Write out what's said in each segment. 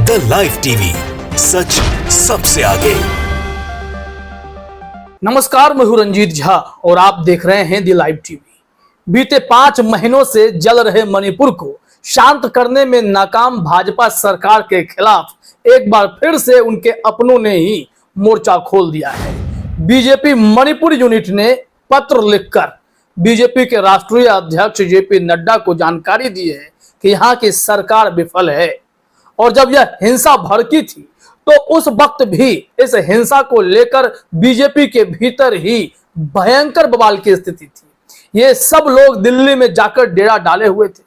The live TV, सच सबसे आगे। नमस्कार, मैं हूं रंजीत झा और आप देख रहे हैं द लाइव टीवी। बीते 5 महीनों से जल रहे मणिपुर को शांत करने में नाकाम भाजपा सरकार के खिलाफ एक बार फिर से उनके अपनों ने ही मोर्चा खोल दिया है। बीजेपी मणिपुर यूनिट ने पत्र लिखकर बीजेपी के राष्ट्रीय अध्यक्ष जेपी नड्डा को जानकारी दी है कि यहाँ की सरकार विफल है। और जब यह हिंसा भड़की थी तो उस वक्त भी इस हिंसा को लेकर बीजेपी के भीतर ही भयंकर बवाल की स्थिति थी। ये सब लोग दिल्ली में जाकर डेरा डाले हुए थे।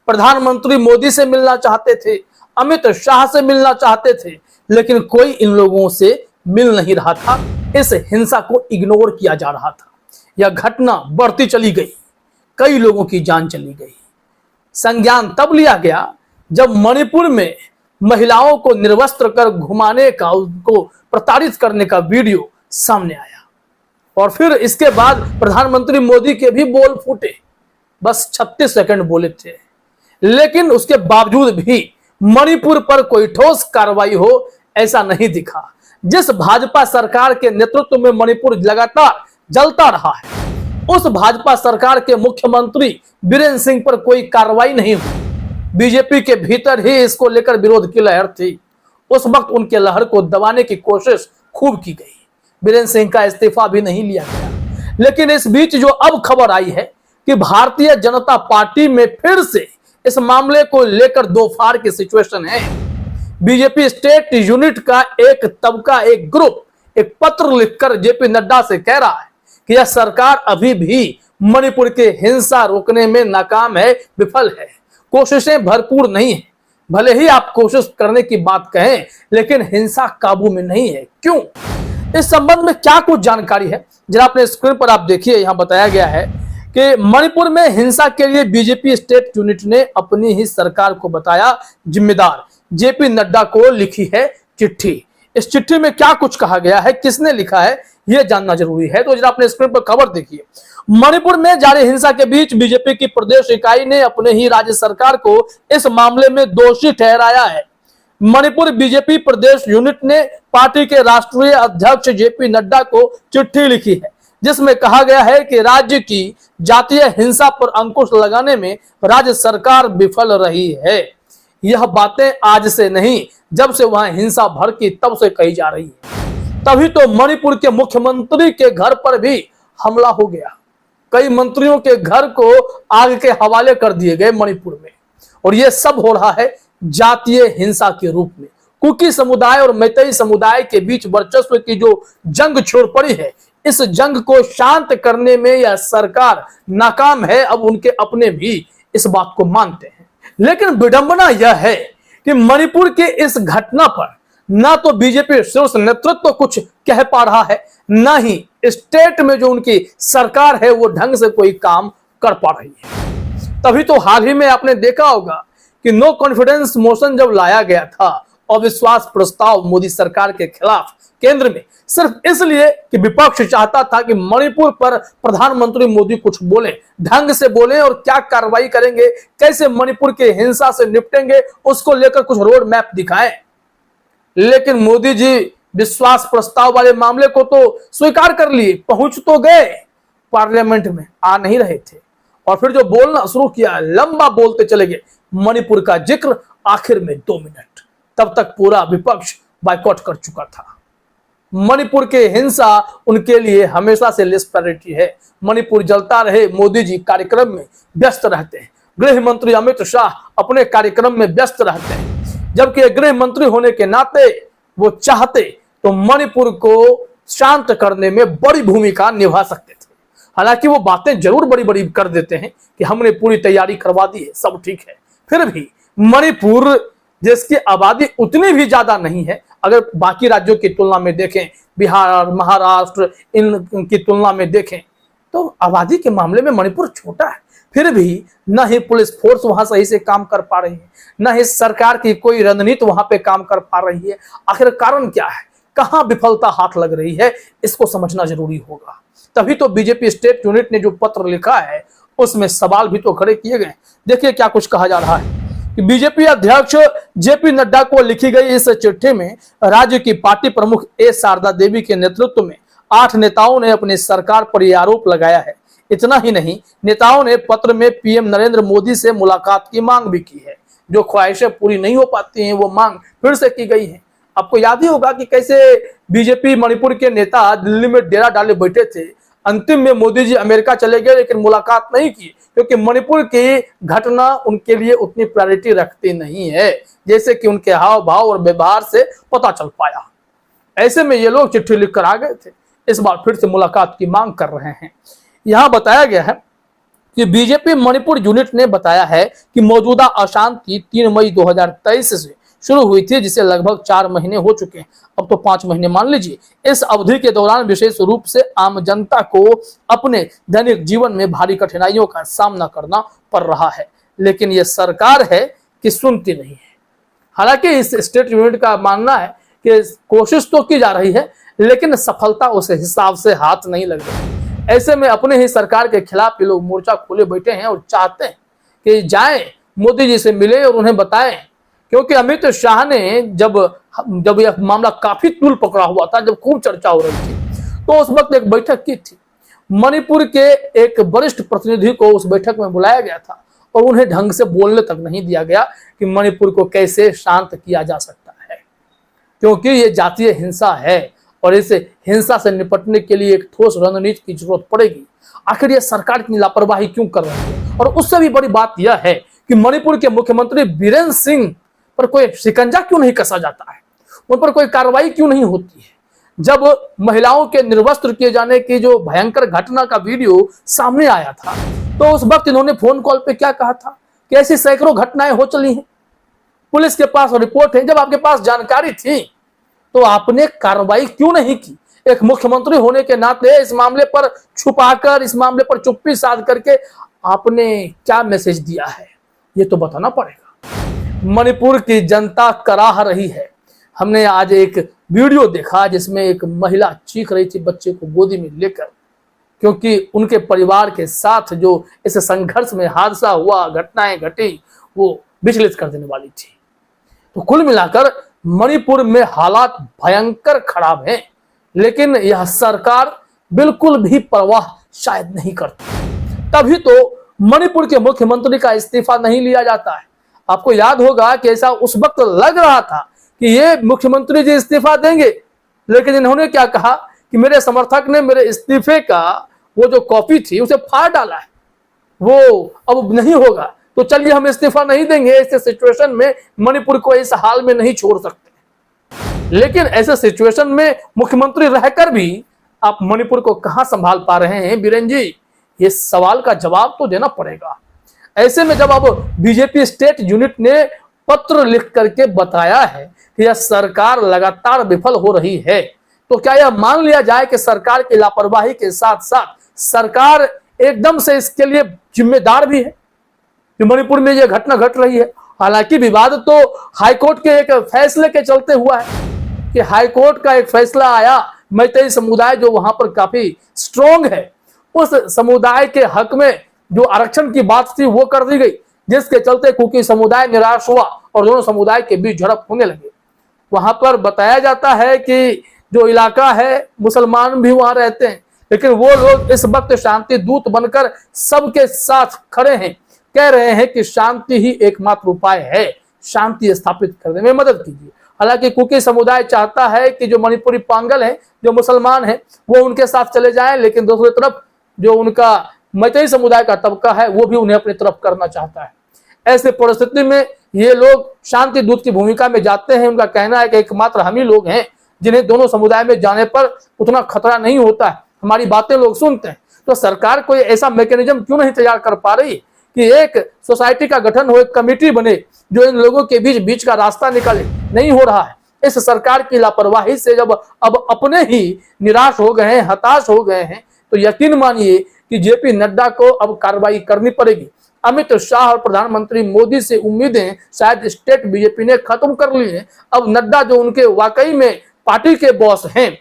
प्रधानमंत्री मोदी से मिलना चाहते थे, अमित शाह से मिलना चाहते थे, लेकिन कोई इन लोगों से मिल नहीं रहा था। इस हिंसा को इग्नोर किया जा रहा था। यह घटना बढ़ती चली गई, कई लोगों की जान चली गई। संज्ञान तब लिया गया जब मणिपुर में महिलाओं को निर्वस्त्र कर घुमाने का, उनको प्रताड़ित करने का वीडियो सामने आया। और फिर इसके बाद प्रधानमंत्री मोदी के भी बोल फूटे। बस 36 सेकंड बोले थे, लेकिन उसके बावजूद भी मणिपुर पर कोई ठोस कार्रवाई हो ऐसा नहीं दिखा। जिस भाजपा सरकार के नेतृत्व में मणिपुर लगातार जलता रहा है, उस भाजपा सरकार के मुख्यमंत्री बीरेंद्र सिंह पर कोई कार्रवाई नहीं हुई। बीजेपी के भीतर ही इसको लेकर विरोध की लहर थी। उस वक्त उनके लहर को दबाने की कोशिश खूब की गई। बीरेंद्र सिंह का इस्तीफा भी नहीं लिया गया। लेकिन इस बीच जो अब खबर आई है कि भारतीय जनता पार्टी में फिर से इस मामले को लेकर दो फाड़ की सिचुएशन है। बीजेपी स्टेट यूनिट का एक तबका, एक ग्रुप, एक पत्र लिखकर जेपी नड्डा से कह रहा है कि यह सरकार अभी भी मणिपुर के हिंसा रोकने में नाकाम है, विफल है, कोशिशें भरपूर नहीं है। भले ही आप कोशिश करने की बात कहें, लेकिन हिंसा काबू में नहीं है। क्यों? इस संबंध में क्या कुछ जानकारी है जरा अपने स्क्रीन पर आप देखिए। यहां बताया गया है कि मणिपुर में हिंसा के लिए बीजेपी स्टेट यूनिट ने अपनी ही सरकार को बताया जिम्मेदार। जेपी नड्डा को लिखी है चिट्ठी। इस चिट्ठी में क्या कुछ कहा गया है, किसने लिखा है, यह जानना जरूरी है। तो जरा अपने स्क्रीन पर खबर देखिए। मणिपुर में जारी हिंसा के बीच बीजेपी की प्रदेश इकाई ने अपने ही राज्य सरकार को इस मामले में दोषी ठहराया है। मणिपुर बीजेपी प्रदेश यूनिट ने पार्टी के राष्ट्रीय अध्यक्ष जेपी नड्डा को चिट्ठी लिखी है, जिसमें कहा गया है कि राज्य की जातीय हिंसा पर अंकुश लगाने में राज्य सरकार विफल रही है। यह बातें आज से नहीं, जब से वहां हिंसा भड़की तब से कही जा रही है। तभी तो मणिपुर के मुख्यमंत्री के घर पर भी हमला हो गया। कई मंत्रियों के घर को आग के हवाले कर दिए गए मणिपुर में। और यह सब हो रहा है जातीय हिंसा के रूप में। कुकी समुदाय और मैतेई समुदाय के बीच वर्चस्व की जो जंग छिड़ पड़ी है, इस जंग को शांत करने में यह सरकार नाकाम है। अब उनके अपने भी इस बात को मानते हैं। लेकिन विडंबना यह है कि मणिपुर के इस घटना पर ना तो बीजेपी शीर्ष नेतृत्व कुछ कह पा रहा है, ना ही स्टेट में जो उनकी सरकार है वो ढंग से कोई काम कर पा रही है। तभी तो हाल ही में आपने देखा होगा कि नो कॉन्फिडेंस मोशन जब लाया गया था, अविश्वास प्रस्ताव मोदी सरकार के खिलाफ केंद्र में, सिर्फ इसलिए कि विपक्ष चाहता था कि मणिपुर पर प्रधानमंत्री मोदी कुछ बोले, ढंग से बोले और क्या कार्रवाई करेंगे, कैसे मणिपुर के हिंसा से निपटेंगे, उसको लेकर कुछ रोड मैप दिखाएं। लेकिन मोदी जी विश्वास प्रस्ताव वाले मामले को तो स्वीकार कर लिए, पहुंच तो गए, पार्लियामेंट में आ नहीं रहे थे। और फिर जो बोलना शुरू किया, लंबा बोलते चले गए मणिपुर का जिक्र, आखिर में 2 मिनट, तब तक पूरा विपक्ष बायकॉट कर चुका था। मणिपुर के हिंसा उनके लिए हमेशा से लिस्ट प्रायोरिटी है। मणिपुर जलता रहे, मोदी जी कार्यक्रम में व्यस्त रहते हैं, गृह मंत्री अमित शाह अपने कार्यक्रम में व्यस्त रहते हैं। जबकि गृह मंत्री होने के नाते वो चाहते तो मणिपुर को शांत करने में बड़ी भूमिका निभा सकते थे। हालांकि वो बातें जरूर बड़ी बड़ी कर देते हैं कि हमने पूरी तैयारी करवा दी है, सब ठीक है। फिर भी मणिपुर जिसकी आबादी उतनी भी ज्यादा नहीं है, अगर बाकी राज्यों की तुलना में देखें, बिहार, महाराष्ट्र, इनकी तुलना में देखें, तो आबादी के मामले में मणिपुर छोटा है। फिर भी न ही पुलिस फोर्स वहां सही से काम कर पा रही है, न ही सरकार की कोई रणनीति वहां पे काम कर पा रही है। आखिर कारण क्या है, कहां विफलता हाथ लग रही है, इसको समझना जरूरी होगा। तभी तो बीजेपी स्टेट यूनिट ने जो पत्र लिखा है उसमें सवाल भी तो खड़े किए गए। देखिए क्या कुछ कहा जा रहा है। कि बीजेपी अध्यक्ष जेपी नड्डा को लिखी गई इस चिट्ठी में राज्य की पार्टी प्रमुख ए शारदा देवी के नेतृत्व में 8 नेताओं ने अपनी सरकार पर यह आरोप लगाया है। इतना ही नहीं, नेताओं ने पत्र में पीएम नरेंद्र मोदी से मुलाकात की मांग भी की है। जो ख्वाहिशें पूरी नहीं हो पाती हैं, वो मांग फिर से की गई है। आपको याद ही होगा कि कैसे बीजेपी मणिपुर के नेता दिल्ली में डेरा डाले बैठे थे। अंतिम में मोदी जी अमेरिका चले गए, लेकिन मुलाकात नहीं की, क्योंकि मणिपुर की घटना उनके लिए उतनी प्रायोरिटी रखती नहीं है, जैसे कि उनके हाव भाव और व्यवहार से पता चल पाया। ऐसे में ये लोग चिट्ठी लिखकर आ गए थे, इस बार फिर से मुलाकात की मांग कर रहे हैं। यहाँ बताया गया है कि बीजेपी मणिपुर यूनिट ने बताया है कि मौजूदा अशांति 3 मई 2023 से शुरू हुई थी, जिसे लगभग 4 महीने हो चुके हैं, अब तो 5 महीने मान लीजिए। इस अवधि के दौरान विशेष रूप से आम जनता को अपने दैनिक जीवन में भारी कठिनाइयों का सामना करना पड़ रहा है, लेकिन ये सरकार है कि सुनती नहीं है। हालांकि इस स्टेट यूनिट का मानना है कि कोशिश तो की जा रही है, लेकिन सफलता उस हिसाब से हाथ नहीं लग रही। ऐसे में अपने ही सरकार के खिलाफ ये लोग मोर्चा खोले बैठे हैं और चाहते हैं कि जाएं, मोदी जी से मिले और उन्हें बताएं, क्योंकि अमित शाह ने जब यह मामला काफी तूल पकड़ा हुआ था, जब खूब चर्चा हो रही थी, तो उस वक्त एक बैठक की थी। मणिपुर के एक वरिष्ठ प्रतिनिधि को उस बैठक में बुलाया गया था और उन्हें ढंग से बोलने तक नहीं दिया गया कि मणिपुर को कैसे शांत किया जा सकता है, क्योंकि ये जातीय हिंसा है और इस हिंसा से निपटने के लिए एक ठोस रणनीति की जरूरत पड़ेगी। आखिर ये सरकार की लापरवाही क्यों कर रही है? और उससे भी बड़ी बात यह है कि मणिपुर के मुख्यमंत्री बीरेन सिंह पर कोई शिकंजा क्यों नहीं कसा जाता है, उन पर कोई कार्रवाई क्यों नहीं होती है? जब महिलाओं के निर्वस्त्र किए जाने की जो भयंकर घटना का वीडियो सामने आया था, तो उस वक्त इन्होंने फोन कॉल पे क्या कहा था कि ऐसी सैकड़ों घटनाएं हो चली हैं, पुलिस के पास रिपोर्ट है। जब आपके पास जानकारी थी तो आपने कार्रवाई क्यों नहीं की? एक मुख्यमंत्री होने के नाते इस मामले पर छुपाकर, इस मामले पर चुप्पी साध करके आपने क्या मैसेज दिया है, ये तो बताना पड़ेगा। मणिपुर की जनता कराह रही है। हमने आज एक वीडियो देखा जिसमें एक महिला चीख रही थी बच्चे को गोदी में लेकर, क्योंकि उनके परिवार के साथ जो इस संघर्ष में हादसा हुआ, घटनाएं घटी, वो विचलित कर देने वाली थी। तो कुल मिलाकर मणिपुर में हालात भयंकर खराब हैं, लेकिन यह सरकार बिल्कुल भी परवाह शायद नहीं करती। तभी तो मणिपुर के मुख्यमंत्री का इस्तीफा नहीं लिया जाता है। आपको याद होगा कि ऐसा उस वक्त लग रहा था कि ये मुख्यमंत्री जी इस्तीफा देंगे, लेकिन इन्होंने क्या कहा कि मेरे समर्थक ने मेरे इस्तीफे का वो जो कॉपी थी उसे फाड़ डाला है, वो अब नहीं होगा, तो चलिए हम इस्तीफा नहीं देंगे। ऐसे सिचुएशन में मणिपुर को इस हाल में नहीं छोड़ सकते। लेकिन ऐसे सिचुएशन में मुख्यमंत्री रहकर भी आप मणिपुर को कहां संभाल पा रहे हैं बीरेन जी? ये सवाल का जवाब तो देना पड़ेगा। ऐसे में जब अब बीजेपी स्टेट यूनिट ने पत्र लिख करके बताया है कि यह सरकार लगातार विफल हो रही है, तो क्या यह मान लिया जाए कि सरकार की लापरवाही के साथ साथ सरकार एकदम से इसके लिए जिम्मेदार भी है कि मणिपुर में यह घटना घट रही है? हालांकि विवाद तो हाईकोर्ट के एक फैसले के चलते हुआ है कि हाईकोर्ट का एक फैसला आया, मैतेई समुदाय जो वहां पर काफी स्ट्रॉन्ग है, उस समुदाय के हक में जो आरक्षण की बात थी वो कर दी गई, जिसके चलते कुकी समुदाय निराश हुआ और दोनों समुदाय के बीच झड़प होने लगी। वहां पर बताया जाता है कि जो इलाका है मुसलमान भी वहां रहते हैं, लेकिन वो लोग इस वक्त शांति दूत बनकर सबके साथ खड़े हैं, कह रहे हैं कि शांति ही एकमात्र उपाय है, शांति स्थापित करने में मदद कीजिए। हालांकि कुकी समुदाय चाहता है कि जो मणिपुरी पांगल है, जो मुसलमान है, वो उनके साथ चले जाएं, लेकिन दूसरी तरफ जो उनका मैतेई समुदाय का तबका है वो भी उन्हें अपनी तरफ करना चाहता है। ऐसे परिस्थिति में ये लोग शांति दूत की भूमिका में जाते हैं। उनका कहना है कि एकमात्र हम ही लोग हैं जिन्हें दोनों समुदाय में जाने पर उतना खतरा नहीं होता है, हमारी बातें लोग सुनते हैं। तो सरकार कोई ऐसा मैकेनिज्म क्यों नहीं तैयार कर पा रही कि एक सोसाइटी का गठन हो, एक कमेटी बने जो इन लोगों के बीच का रास्ता निकाले? नहीं हो रहा है। इस सरकार की लापरवाही से जब अब अपने ही निराश हो गए हैं, हताश हो गए हैं, तो यकीन मानिए कि जेपी नड्डा को अब कार्रवाई करनी पड़ेगी। अमित शाह और प्रधानमंत्री मोदी से उम्मीदें शायद स्टेट बीजेपी ने खत्म कर ली है। अब नड्डा जो उनके वाकई में पार्टी के बॉस हैं,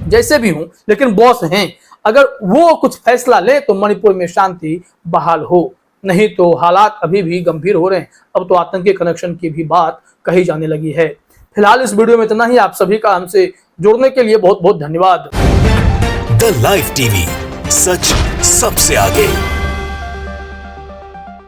जैसे भी हों लेकिन बॉस हैं, अगर वो कुछ फैसला ले तो मणिपुर में शांति बहाल हो। नहीं तो हालात अभी भी गंभीर हो रहे हैं। अब तो आतंकी कनेक्शन की भी बात कही जाने लगी है। फिलहाल इस वीडियो में इतना ही। आप सभी का हमसे जुड़ने के लिए बहुत बहुत धन्यवाद। द लाइव टीवी, सच सबसे आगे।